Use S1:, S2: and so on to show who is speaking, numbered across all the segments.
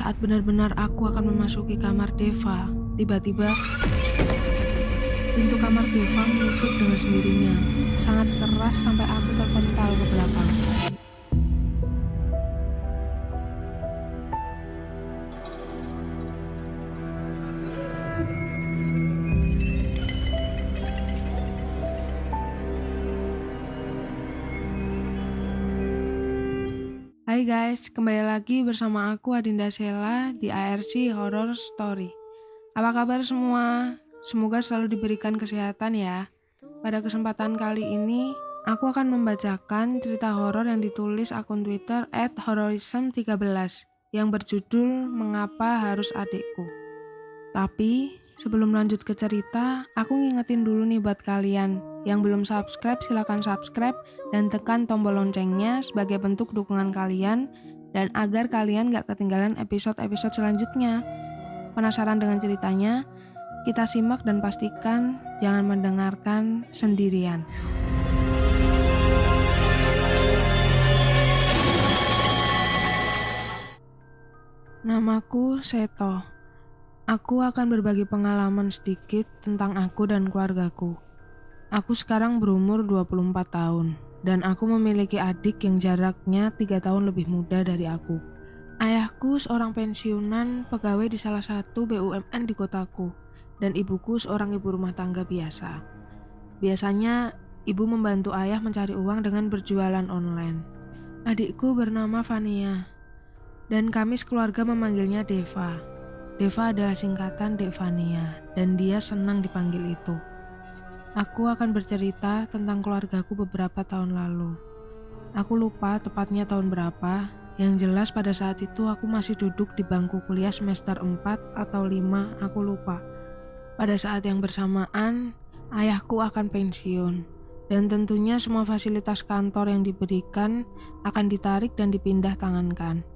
S1: Saat benar-benar aku akan memasuki kamar Deva, tiba-tiba pintu kamar Deva menutup dengan sendirinya, sangat keras sampai aku terpental ke belakang. Hai guys, kembali lagi bersama aku Adinda Sela di ARC Horror Story. Apa kabar semua? Semoga selalu diberikan kesehatan ya. Pada kesempatan kali ini, aku akan membacakan cerita horor yang ditulis akun Twitter @horrorism13 yang berjudul Mengapa Harus Adikku. Tapi sebelum lanjut ke cerita, aku ngingetin dulu nih buat kalian yang belum subscribe, silakan subscribe dan tekan tombol loncengnya sebagai bentuk dukungan kalian dan agar kalian gak ketinggalan episode-episode selanjutnya. Penasaran dengan ceritanya? Kita simak dan pastikan jangan mendengarkan sendirian. Namaku Seto. Aku akan berbagi pengalaman sedikit tentang aku dan keluargaku. Aku sekarang berumur 24 tahun, dan aku memiliki adik yang jaraknya 3 tahun lebih muda dari aku. Ayahku seorang pensiunan pegawai di salah satu BUMN di kotaku, dan ibuku seorang ibu rumah tangga biasa. Biasanya, ibu membantu ayah mencari uang dengan berjualan online. Adikku bernama Vania, dan kami sekeluarga memanggilnya Deva. Deva adalah singkatan Devania, dan dia senang dipanggil itu. Aku akan bercerita tentang keluargaku beberapa tahun lalu. Aku lupa tepatnya tahun berapa, yang jelas pada saat itu aku masih duduk di bangku kuliah semester 4 atau 5, aku lupa. Pada saat yang bersamaan, ayahku akan pensiun, dan tentunya semua fasilitas kantor yang diberikan akan ditarik dan dipindah tangankan,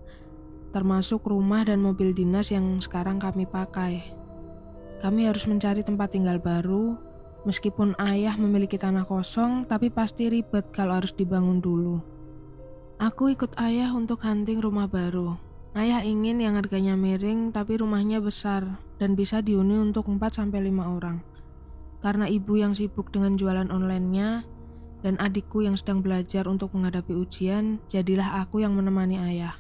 S1: termasuk rumah dan mobil dinas yang sekarang kami pakai. Kami harus mencari tempat tinggal baru, meskipun ayah memiliki tanah kosong, tapi pasti ribet kalau harus dibangun dulu. Aku ikut ayah untuk hunting rumah baru. Ayah ingin yang harganya miring tapi rumahnya besar dan bisa dihuni untuk 4-5 orang. Karena ibu yang sibuk dengan jualan online-nya dan adikku yang sedang belajar untuk menghadapi ujian, jadilah aku yang menemani ayah.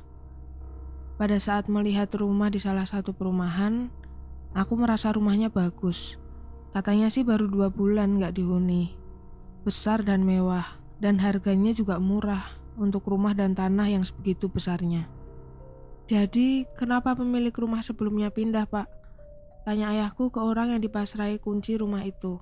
S1: Pada saat melihat rumah di salah satu perumahan, aku merasa rumahnya bagus. Katanya sih baru 2 bulan gak dihuni. Besar dan mewah, dan harganya juga murah untuk rumah dan tanah yang sebegitu besarnya. Jadi, kenapa pemilik rumah sebelumnya pindah, Pak? Tanya ayahku ke orang yang dipasrai kunci rumah itu.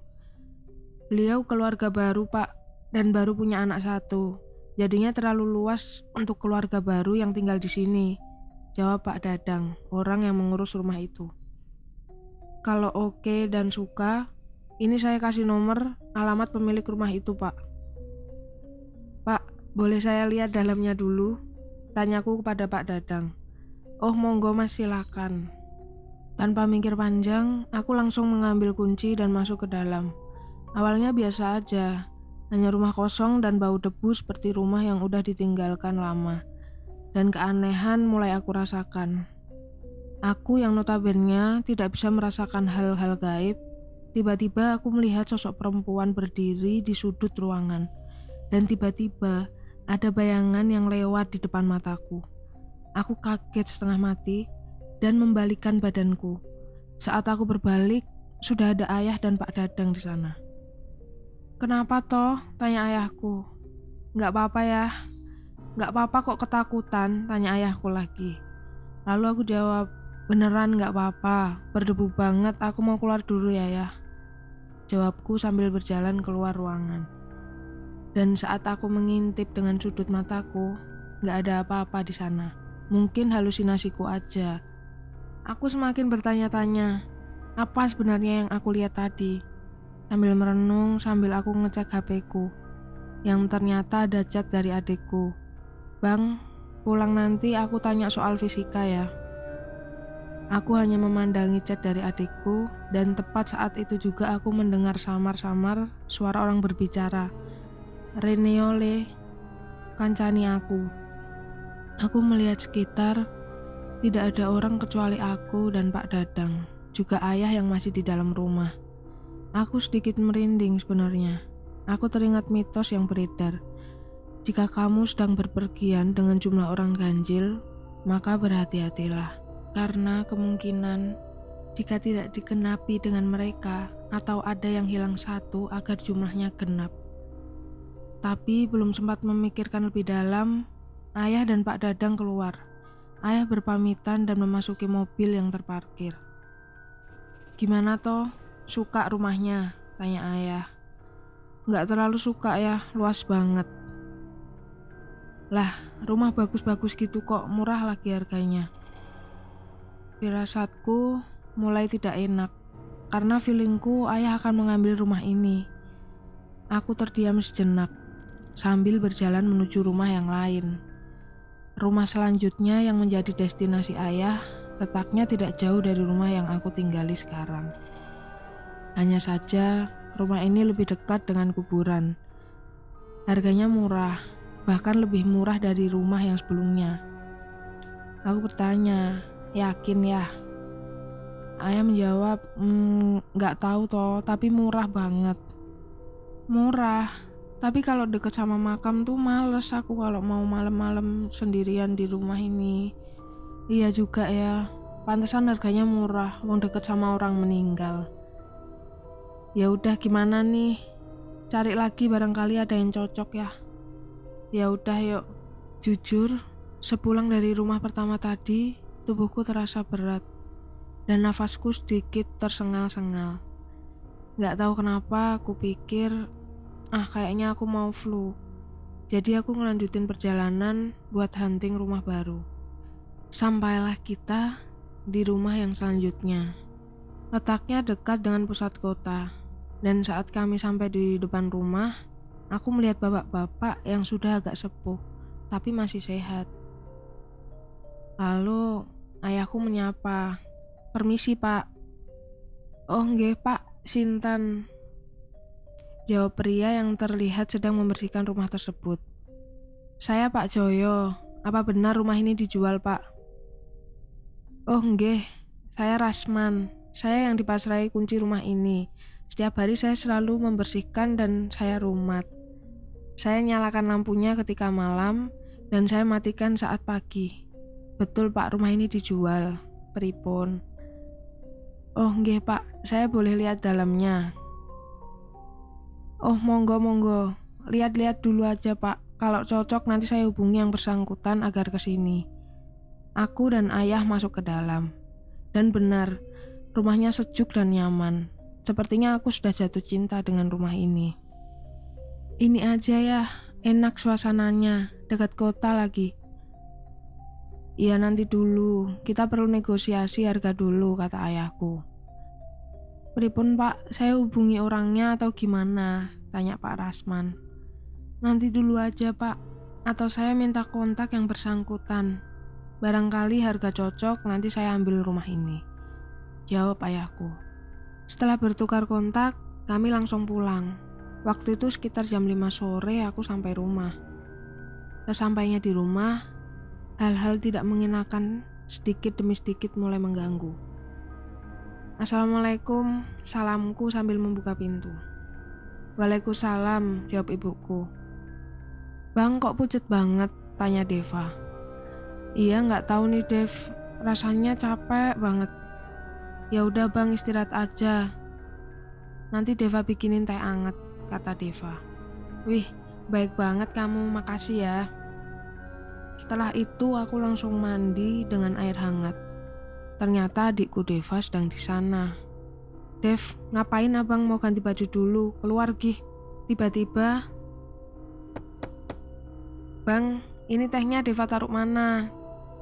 S1: Beliau keluarga baru, Pak, dan baru punya anak 1. Jadinya terlalu luas untuk keluarga baru yang tinggal di sini. Jawab Pak Dadang, orang yang mengurus rumah itu. Kalau oke dan suka, ini saya kasih nomor alamat pemilik rumah itu, Pak. Pak, boleh saya lihat dalamnya dulu? Tanyaku kepada Pak Dadang. Oh monggo mas, silakan. Tanpa mikir panjang, aku langsung mengambil kunci dan masuk ke dalam. Awalnya biasa aja, hanya rumah kosong dan bau debu seperti rumah yang udah ditinggalkan lama. Dan keanehan mulai aku rasakan. Aku yang notabene tidak bisa merasakan hal-hal gaib, tiba-tiba aku melihat sosok perempuan berdiri di sudut ruangan. Dan tiba-tiba ada bayangan yang lewat di depan mataku. Aku kaget setengah mati dan membalikkan badanku. Saat aku berbalik, sudah ada ayah dan Pak Dadang di sana. Kenapa toh? Tanya ayahku. Nggak apa-apa ya. Gak apa-apa kok ketakutan, tanya ayahku lagi. Lalu aku jawab, beneran gak apa-apa, berdebu banget, aku mau keluar dulu ya. Jawabku sambil berjalan keluar ruangan. Dan saat aku mengintip dengan sudut mataku, gak ada apa-apa di sana. Mungkin halusinasiku aja. Aku semakin bertanya-tanya, apa sebenarnya yang aku lihat tadi? Sambil merenung, sambil aku ngecek HP-ku, yang ternyata ada chat dari adikku. Bang, pulang nanti aku tanya soal fisika ya. Aku hanya memandangi chat dari adikku, dan tepat saat itu juga aku mendengar samar-samar suara orang berbicara. Reneole, kancani aku. Aku melihat sekitar, Tidak ada orang kecuali aku dan Pak Dadang, juga ayah yang masih di dalam rumah. Aku sedikit merinding sebenarnya. Aku teringat mitos yang beredar. Jika kamu sedang berpergian dengan jumlah orang ganjil, maka berhati-hatilah. Karena kemungkinan jika tidak digenapi dengan mereka atau ada yang hilang satu agar jumlahnya genap. Tapi belum sempat memikirkan lebih dalam, ayah dan Pak Dadang keluar. Ayah berpamitan dan memasuki mobil yang terparkir. "Gimana toh? Suka rumahnya?" tanya ayah. "Nggak terlalu suka ya, luas banget." "Lah, rumah bagus-bagus gitu kok murah lagi harganya." Firasatku mulai tidak enak, karena feelingku ayah akan mengambil rumah ini. Aku terdiam sejenak, sambil berjalan menuju rumah yang lain. Rumah selanjutnya yang menjadi destinasi ayah, letaknya tidak jauh dari rumah yang aku tinggali sekarang. Hanya saja, rumah ini lebih dekat dengan kuburan. Harganya murah, bahkan lebih murah dari rumah yang sebelumnya. Aku bertanya, "Yakin ya?" Ayah menjawab, nggak tahu toh, tapi murah banget." "Murah? Tapi kalau deket sama makam tuh males aku kalau mau malam-malam sendirian di rumah ini." "Iya juga ya, pantesan harganya murah, wong deket sama orang meninggal." "Ya udah gimana nih? Cari lagi barangkali ada yang cocok ya." "Ya udah yuk." Jujur, sepulang dari rumah pertama tadi, tubuhku terasa berat dan nafasku sedikit tersengal-sengal. Gak tahu kenapa aku pikir, kayaknya aku mau flu. Jadi aku ngelanjutin perjalanan buat hunting rumah baru. Sampailah kita di rumah yang selanjutnya. Letaknya dekat dengan pusat kota. Dan saat kami sampai di depan rumah, aku melihat bapak-bapak yang sudah agak sepuh, tapi masih sehat. Lalu ayahku menyapa, "Permisi Pak." "Oh nggih Pak, sinten?" jawab pria yang terlihat sedang membersihkan rumah tersebut. "Saya Pak Joyo, apa benar rumah ini dijual Pak?" "Oh nggih, saya Rasman, saya yang dipasrai kunci rumah ini. Setiap hari saya selalu membersihkan dan saya rumat. Saya nyalakan lampunya ketika malam dan saya matikan saat pagi. Betul Pak, rumah ini dijual. Pripun?" "Oh nggih Pak, saya boleh lihat dalamnya?" "Oh monggo, lihat-lihat dulu aja Pak. Kalau cocok nanti saya hubungi yang bersangkutan agar ke sini." Aku dan ayah masuk ke dalam. Dan benar, rumahnya sejuk dan nyaman. Sepertinya aku sudah jatuh cinta dengan rumah ini. "Ini aja ya, enak suasananya, dekat kota lagi." "Iya nanti dulu, kita perlu negosiasi harga dulu," kata ayahku. "Pripun Pak, saya hubungi orangnya atau gimana?" tanya Pak Rasman. "Nanti dulu aja Pak, atau saya minta kontak yang bersangkutan. Barangkali harga cocok nanti saya ambil rumah ini," jawab ayahku. Setelah bertukar kontak, kami langsung pulang. Waktu itu sekitar jam 5 sore aku sampai rumah. Sesampainya di rumah, hal-hal tidak mengenakan sedikit demi sedikit mulai mengganggu. "Assalamualaikum," salamku sambil membuka pintu. "Waalaikumsalam," jawab ibuku. "Bang kok pucet banget?" tanya Deva. "Iya nggak tahu nih Dev, rasanya capek banget." "Ya udah bang, istirahat aja. Nanti Deva bikinin teh anget," kata Deva. "Wih, baik banget kamu, makasih ya." Setelah itu aku langsung mandi dengan air hangat. Ternyata adikku Deva sedang di sana. "Dev, ngapain abang mau ganti baju dulu? Keluar gih." Tiba-tiba, "Bang, ini tehnya Deva taruh mana?"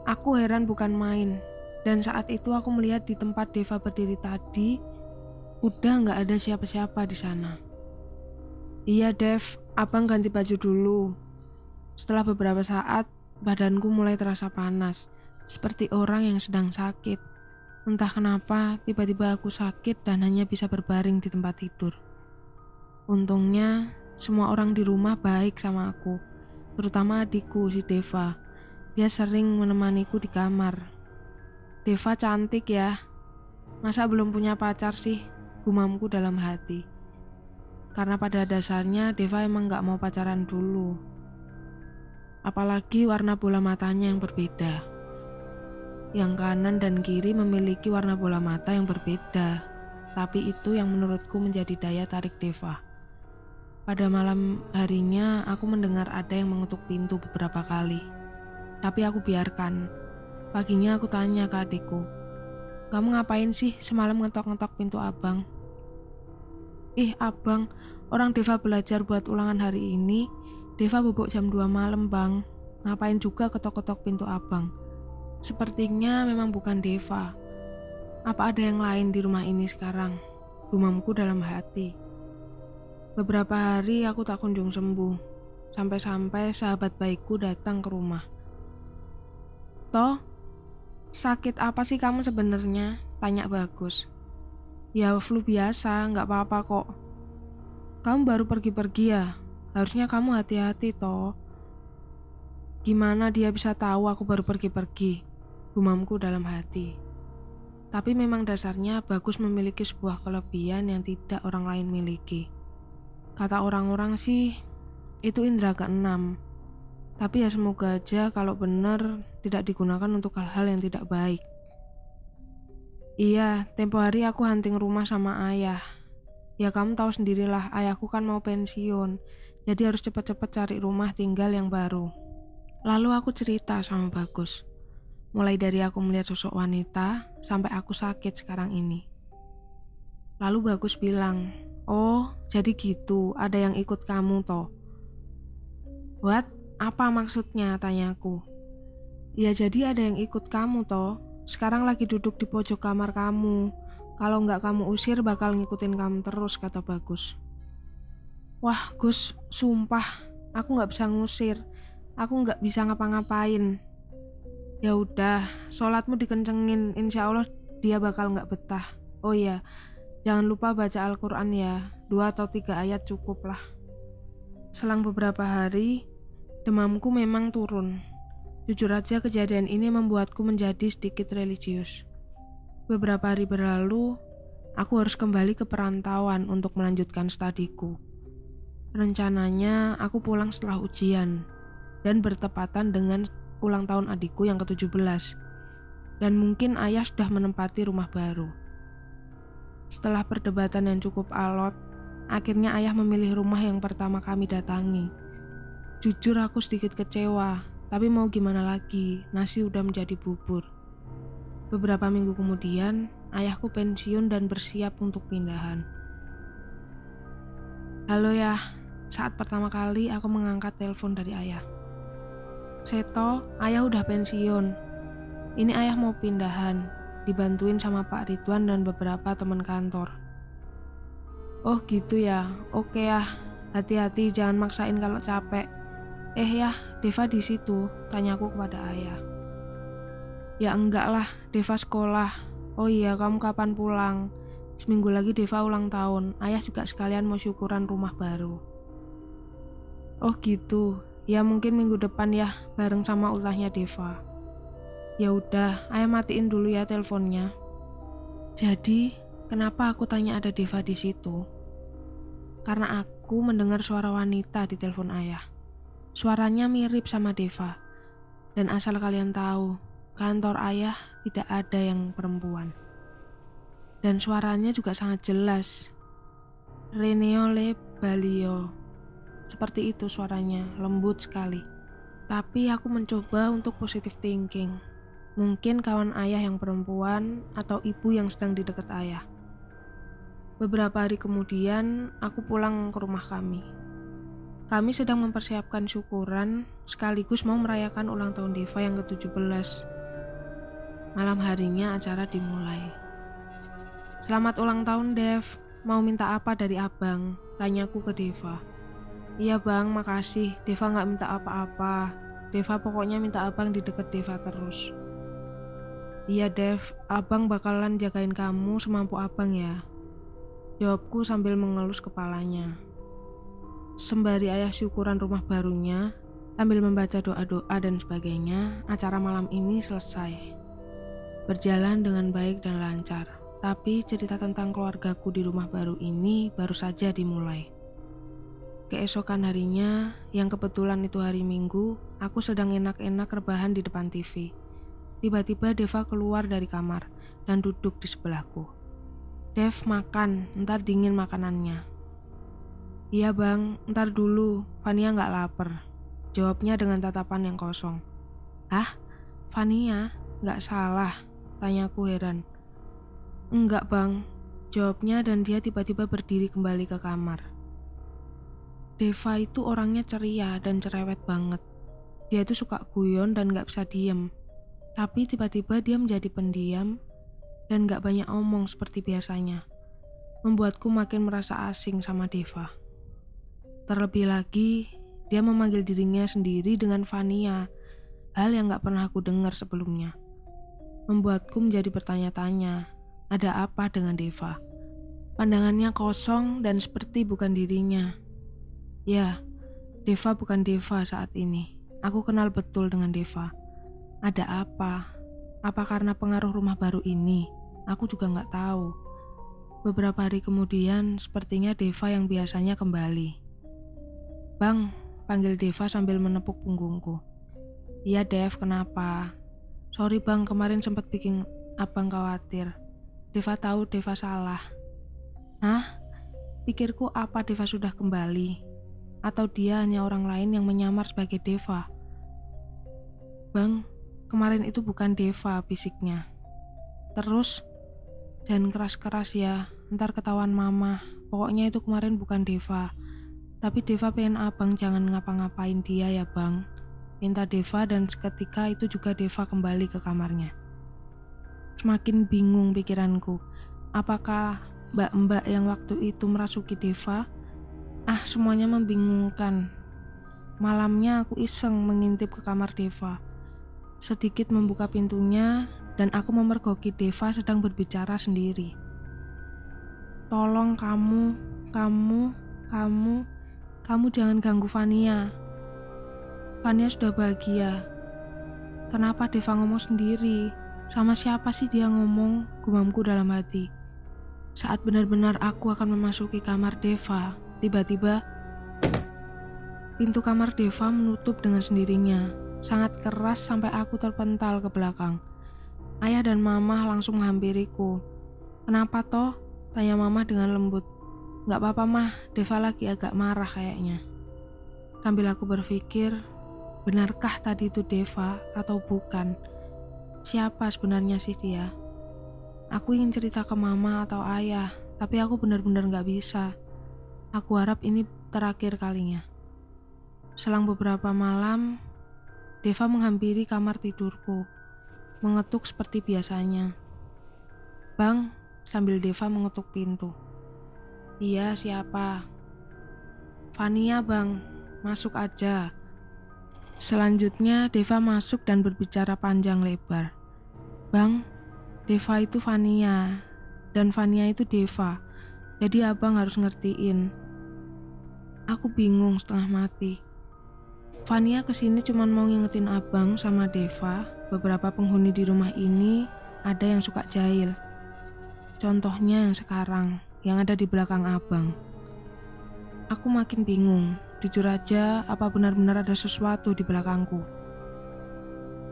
S1: Aku heran bukan main. Dan saat itu aku melihat di tempat Deva berdiri tadi, udah nggak ada siapa-siapa di sana. "Iya Dev, abang ganti baju dulu." Setelah beberapa saat, badanku mulai terasa panas, seperti orang yang sedang sakit. Entah kenapa, tiba-tiba aku sakit dan hanya bisa berbaring di tempat tidur. Untungnya, semua orang di rumah baik sama aku, terutama adikku si Deva. Dia sering menemaniku di kamar. Deva cantik ya. Masa belum punya pacar sih? Gumamku dalam hati. Karena pada dasarnya Deva emang gak mau pacaran dulu. Apalagi warna bola matanya yang berbeda. Yang kanan dan kiri memiliki warna bola mata yang berbeda. Tapi itu yang menurutku menjadi daya tarik Deva. Pada malam harinya aku mendengar ada yang mengetuk pintu beberapa kali. Tapi aku biarkan. Paginya aku tanya ke adikku, "Kamu ngapain sih semalam ngetok-ngetok pintu abang?" "Ih abang, orang Deva belajar buat ulangan hari ini. Deva bobok jam 2 malam bang. Ngapain juga ketok-ketok pintu abang? Sepertinya memang bukan Deva. Apa ada yang lain di rumah ini sekarang?" Gumamku dalam hati. Beberapa hari aku tak kunjung sembuh. Sampai-sampai sahabat baikku datang ke rumah. "Toh, sakit apa sih kamu sebenarnya?" tanya Bagus. "Ya flu biasa, nggak apa-apa kok." "Kamu baru pergi-pergi ya? Harusnya kamu hati-hati toh." "Gimana dia bisa tahu aku baru pergi-pergi?" gumamku dalam hati. Tapi memang dasarnya Bagus memiliki sebuah kelebihan yang tidak orang lain miliki. Kata orang-orang sih, itu indera keenam. Tapi ya semoga aja kalau benar tidak digunakan untuk hal-hal yang tidak baik. Iya, tempo hari aku hunting rumah sama ayah. Ya kamu tahu sendirilah, ayahku kan mau pensiun. Jadi harus cepat-cepat cari rumah tinggal yang baru. Lalu aku cerita sama Bagus. Mulai dari aku melihat sosok wanita, sampai aku sakit sekarang ini. Lalu Bagus bilang, "Oh, jadi gitu, ada yang ikut kamu toh." "What? Apa maksudnya?" tanyaku. "Ya jadi ada yang ikut kamu toh. Sekarang lagi duduk di pojok kamar kamu. Kalau nggak kamu usir bakal ngikutin kamu terus," kata Bagus. "Wah Gus, sumpah, aku nggak bisa ngusir. Aku nggak bisa ngapa-ngapain." "Ya udah, sholatmu dikencengin, insya Allah dia bakal nggak betah. Oh iya, jangan lupa baca Al-Quran ya, 2 atau 3 ayat cukup lah." Selang beberapa hari, demamku memang turun. Jujur aja kejadian ini membuatku menjadi sedikit religius. Beberapa hari berlalu, aku harus kembali ke perantauan untuk melanjutkan studiku. Rencananya aku pulang setelah ujian dan bertepatan dengan ulang tahun adikku yang ke-17. Dan mungkin ayah sudah menempati rumah baru. Setelah perdebatan yang cukup alot, akhirnya ayah memilih rumah yang pertama kami datangi. Jujur aku sedikit kecewa, tapi mau gimana lagi, nasi udah menjadi bubur. Beberapa minggu kemudian, ayahku pensiun dan bersiap untuk pindahan. "Halo ya," saat pertama kali aku mengangkat telepon dari ayah. "Seto, ayah udah pensiun. Ini ayah mau pindahan, dibantuin sama Pak Ridwan dan beberapa teman kantor." "Oh gitu ya, oke ya, hati-hati jangan maksain kalau capek." Ya, Deva di situ, tanyaku kepada ayah. "Ya enggak lah, Deva sekolah." "Oh iya, kamu kapan pulang?" "Seminggu lagi Deva ulang tahun, ayah juga sekalian mau syukuran rumah baru." "Oh gitu, ya mungkin minggu depan ya, bareng sama ulahnya Deva." "Ya udah, ayah matiin dulu ya teleponnya." Jadi, kenapa aku tanya ada Deva di situ? Karena aku mendengar suara wanita di telepon ayah. Suaranya mirip sama Deva. Dan asal kalian tahu, kantor ayah tidak ada yang perempuan. Dan suaranya juga sangat jelas. Reneo le Balio. Seperti itu suaranya, lembut sekali. Tapi aku mencoba untuk positive thinking. Mungkin kawan ayah yang perempuan atau ibu yang sedang di dekat ayah. Beberapa hari kemudian, aku pulang ke rumah kami. Kami sedang mempersiapkan syukuran sekaligus mau merayakan ulang tahun Deva yang ke-17. Malam harinya acara dimulai. "Selamat ulang tahun Dev, mau minta apa dari abang?" tanyaku ke Deva. "Iya bang, makasih, Deva gak minta apa-apa. Deva pokoknya minta abang di deket Deva terus." "Iya Dev, abang bakalan jagain kamu semampu abang ya," jawabku sambil mengelus kepalanya. Sembari ayah syukuran rumah barunya, sambil membaca doa-doa dan sebagainya, acara malam ini selesai. berjalan dengan baik dan lancar. Tapi cerita tentang keluargaku di rumah baru ini baru saja dimulai. Keesokan harinya, yang kebetulan itu hari Minggu, aku sedang enak-enak rebahan di depan TV. Tiba-tiba Deva keluar dari kamar dan duduk di sebelahku. "Dev, makan, ntar dingin makanannya." "Iya bang, ntar dulu, Fania nggak lapar," jawabnya dengan tatapan yang kosong. "Hah? Fania? Nggak salah?" tanyaku heran. "Enggak bang," jawabnya dan dia tiba-tiba berdiri kembali ke kamar. Deva itu orangnya ceria dan cerewet banget. Dia itu suka guyon dan nggak bisa diem. Tapi tiba-tiba dia menjadi pendiam dan nggak banyak omong seperti biasanya. Membuatku makin merasa asing sama Deva. Terlebih lagi, dia memanggil dirinya sendiri dengan Fania, hal yang gak pernah aku dengar sebelumnya. Membuatku menjadi bertanya-tanya, ada apa dengan Deva? Pandangannya kosong dan seperti bukan dirinya. Ya, Deva bukan Deva saat ini. Aku kenal betul dengan Deva. Ada apa? Apa karena pengaruh rumah baru ini? Aku juga gak tahu. Beberapa hari kemudian, sepertinya Deva yang biasanya kembali. "Bang," panggil Deva sambil menepuk punggungku. "Iya Dev, kenapa?" "Sorry bang, kemarin sempat bikin abang khawatir. Deva tahu Deva salah." "Hah? Pikirku apa Deva sudah kembali? Atau dia hanya orang lain yang menyamar sebagai Deva?" "Bang, kemarin itu bukan Deva," bisiknya. "Terus? Jangan keras-keras ya, ntar ketahuan mama. Pokoknya itu kemarin bukan Deva. Tapi Deva pengen abang jangan ngapa-ngapain dia ya bang," minta Deva, dan seketika itu juga Deva kembali ke kamarnya. Semakin bingung pikiranku. Apakah mbak-mbak yang waktu itu merasuki Deva? Semuanya membingungkan. Malamnya aku iseng mengintip ke kamar Deva. Sedikit membuka pintunya dan aku memergoki Deva sedang berbicara sendiri. "Tolong kamu jangan ganggu Fania. Fania sudah bahagia." "Kenapa Deva ngomong sendiri? Sama siapa sih dia ngomong?" gumamku dalam hati. Saat benar-benar aku akan memasuki kamar Deva, tiba-tiba pintu kamar Deva menutup dengan sendirinya, sangat keras sampai aku terpental ke belakang. Ayah dan mama langsung menghampiriku. "Kenapa toh?" tanya mama dengan lembut. "Gak apa-apa mah, Deva lagi agak marah kayaknya." Sambil aku berpikir, benarkah tadi itu Deva atau bukan? Siapa sebenarnya sih dia? Aku ingin cerita ke mama atau ayah, tapi aku benar-benar gak bisa. Aku harap ini terakhir kalinya. Selang beberapa malam, Deva menghampiri kamar tidurku, mengetuk seperti biasanya. "Bang," sambil Deva mengetuk pintu. "Iya, siapa?" "Fania bang, masuk aja." Selanjutnya Deva masuk dan berbicara panjang lebar. "Bang, Deva itu Fania, dan Fania itu Deva, jadi abang harus ngertiin." Aku bingung setengah mati. Fania kesini cuma mau ngingetin abang sama Deva, beberapa penghuni di rumah ini ada yang suka jahil. Contohnya yang sekarang, yang ada di belakang abang. Aku makin bingung, jujur aja apa benar-benar ada sesuatu di belakangku.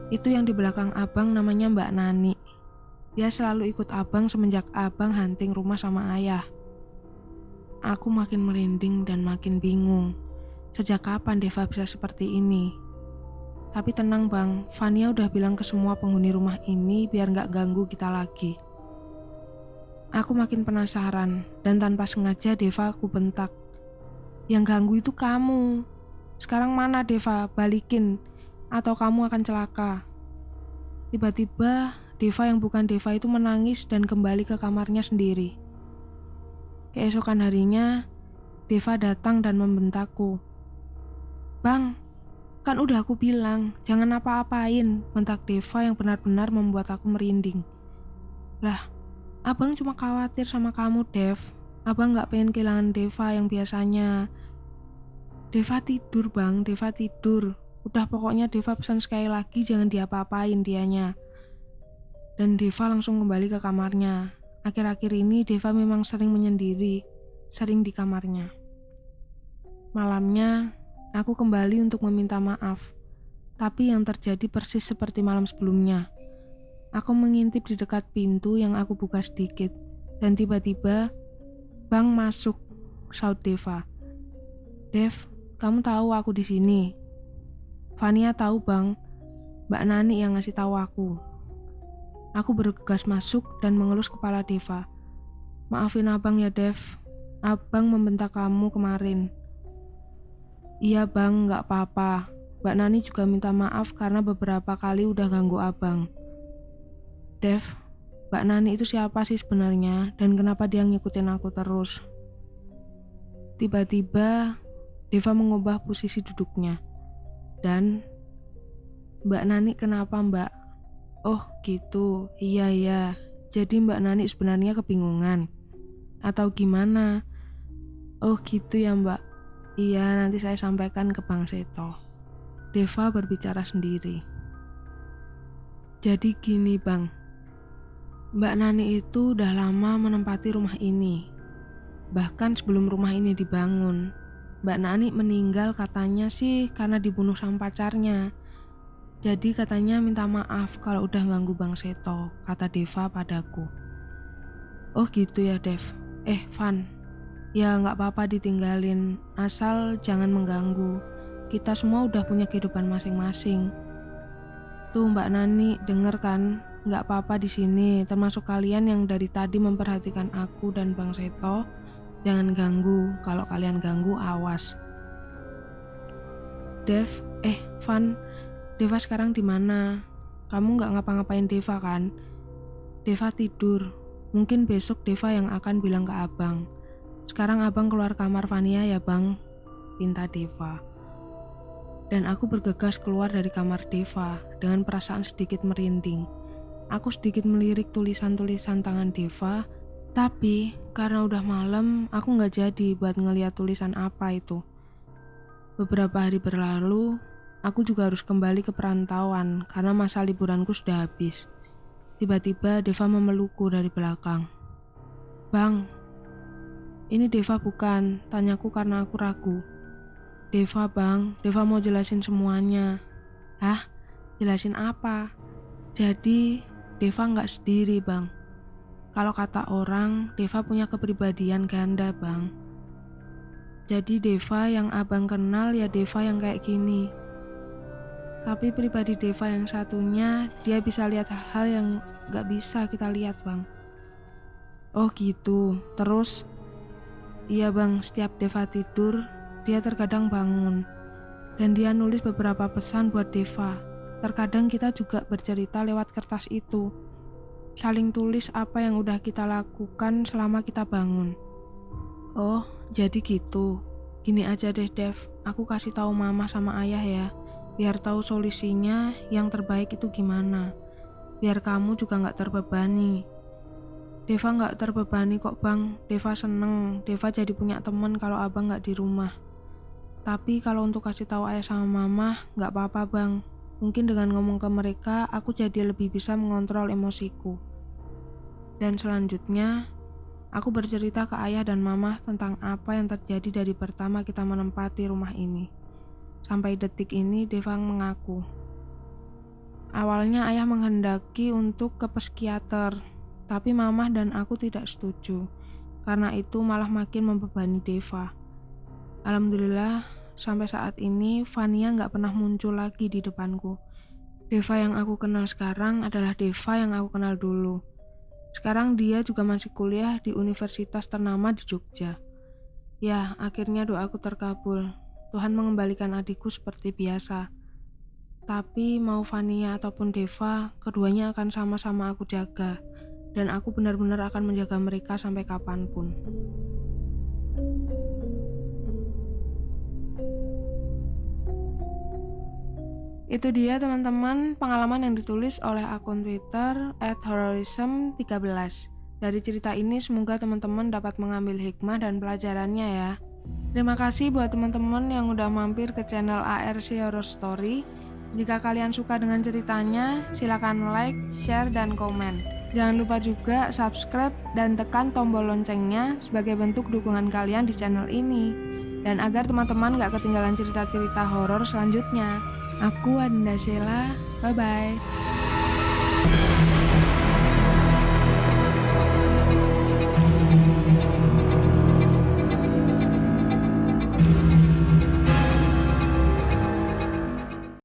S1: Itu yang di belakang abang namanya Mbak Nani. Dia selalu ikut abang semenjak abang hunting rumah sama ayah. Aku makin merinding dan makin bingung. Sejak kapan Deva bisa seperti ini? Tapi tenang bang, Fania udah bilang ke semua penghuni rumah ini biar gak ganggu kita lagi. Aku makin penasaran dan tanpa sengaja Deva aku bentak. "Yang ganggu itu kamu. Sekarang mana Deva? Balikin atau kamu akan celaka." Tiba-tiba Deva yang bukan Deva itu menangis dan kembali ke kamarnya sendiri. Keesokan harinya Deva datang dan membentakku. "Bang, kan udah aku bilang jangan apa-apain," bentak Deva yang benar-benar membuat aku merinding. "Lah, abang cuma khawatir sama kamu, Dev. Abang gak pengen kehilangan Deva yang biasanya." "Deva tidur bang, Deva tidur. Udah pokoknya Deva pesan sekali lagi jangan diapa-apain dianya." dan Deva langsung kembali ke kamarnya. Akhir-akhir ini Deva memang sering menyendiri, sering di kamarnya. Malamnya, aku kembali untuk meminta maaf, tapi yang terjadi persis seperti malam sebelumnya. Aku mengintip di dekat pintu yang aku buka sedikit, dan tiba-tiba Bang masuk, saut Deva. Dev, kamu tahu aku di sini. Fania tahu Bang, Mbak Nani yang ngasih tahu aku. Aku bergegas masuk dan mengelus kepala Deva. Maafin abang ya Dev, abang membentak kamu kemarin. Iya bang, gak apa-apa. Mbak Nani juga minta maaf karena beberapa kali udah ganggu abang. Dev, Mbak Nani itu siapa sih sebenarnya dan kenapa dia ngikutin aku terus? Tiba-tiba Deva mengubah posisi duduknya. Dan, Mbak Nani kenapa Mbak? Oh gitu, iya. Jadi Mbak Nani sebenarnya kebingungan. Atau gimana? Oh gitu ya Mbak. Iya, nanti saya sampaikan ke Bang Seto. Deva berbicara sendiri. Jadi gini Bang, Mbak Nani itu udah lama menempati rumah ini. Bahkan sebelum rumah ini dibangun, Mbak Nani meninggal katanya sih karena dibunuh sama pacarnya. Jadi katanya minta maaf kalau udah ganggu Bang Seto, kata Deva padaku. Oh gitu ya Dev. Van, ya gak apa-apa ditinggalin, asal jangan mengganggu. Kita semua udah punya kehidupan masing-masing. Tuh Mbak Nani, denger kan? Gak apa-apa di sini, termasuk kalian yang dari tadi memperhatikan aku dan Bang Seto. Jangan ganggu, kalau kalian ganggu awas. Dev, Van, Deva sekarang di mana? Kamu gak ngapa-ngapain Deva kan? Deva tidur. Mungkin besok Deva yang akan bilang ke abang. Sekarang abang keluar kamar Fania ya bang, pinta Deva. Dan aku bergegas keluar dari kamar Deva dengan perasaan sedikit merinding. Aku sedikit melirik tulisan-tulisan tangan Deva, tapi karena udah malam, aku gak jadi buat ngeliat tulisan apa itu. Beberapa hari berlalu, aku juga harus kembali ke perantauan karena masa liburanku sudah habis. Tiba-tiba Deva memelukku dari belakang. Bang, ini Deva bukan, tanyaku karena aku ragu. Deva bang, Deva mau jelasin semuanya. Hah? Jelasin apa? Jadi, Deva gak sendiri bang. Kalau kata orang, Deva punya kepribadian ganda bang. Jadi Deva yang abang kenal ya Deva yang kayak gini. Tapi pribadi Deva yang satunya, dia bisa lihat hal-hal yang gak bisa kita lihat bang. Oh gitu, terus? Iya bang, setiap Deva tidur, dia terkadang bangun. Dan dia nulis beberapa pesan buat Deva. Terkadang kita juga bercerita lewat kertas itu. Saling tulis apa yang udah kita lakukan selama kita bangun. Oh, jadi gitu. Gini aja deh Dev, aku kasih tahu mama sama ayah ya. Biar tahu solusinya yang terbaik itu gimana. Biar kamu juga gak terbebani. Deva gak terbebani kok bang, Deva seneng. Deva jadi punya teman kalau abang gak di rumah. Tapi kalau untuk kasih tahu ayah sama mama, gak apa-apa bang. Mungkin dengan ngomong ke mereka, aku jadi lebih bisa mengontrol emosiku. Dan selanjutnya, aku bercerita ke ayah dan mama tentang apa yang terjadi dari pertama kita menempati rumah ini. Sampai detik ini Deva mengaku. Awalnya ayah menghendaki untuk ke psikiater, tapi mama dan aku tidak setuju. Karena itu malah makin membebani Deva. Alhamdulillah, sampai saat ini Fania gak pernah muncul lagi di depanku. Deva yang aku kenal sekarang adalah Deva yang aku kenal dulu. Sekarang dia juga masih kuliah di universitas ternama di Jogja. Ya, akhirnya doaku terkabul. Tuhan mengembalikan adikku seperti biasa. Tapi mau Fania ataupun Deva, keduanya akan sama-sama aku jaga. Dan aku benar-benar akan menjaga mereka sampai kapanpun. Itu dia teman-teman pengalaman yang ditulis oleh akun Twitter @horrorism13. Dari cerita ini semoga teman-teman dapat mengambil hikmah dan pelajarannya ya. Terima kasih buat teman-teman yang udah mampir ke channel ARC Horror Story. Jika kalian suka dengan ceritanya, silakan like, share, dan komen. Jangan lupa juga subscribe dan tekan tombol loncengnya sebagai bentuk dukungan kalian di channel ini. Dan agar teman-teman gak ketinggalan cerita-cerita horor selanjutnya. Aku Adinda Sheila, bye-bye.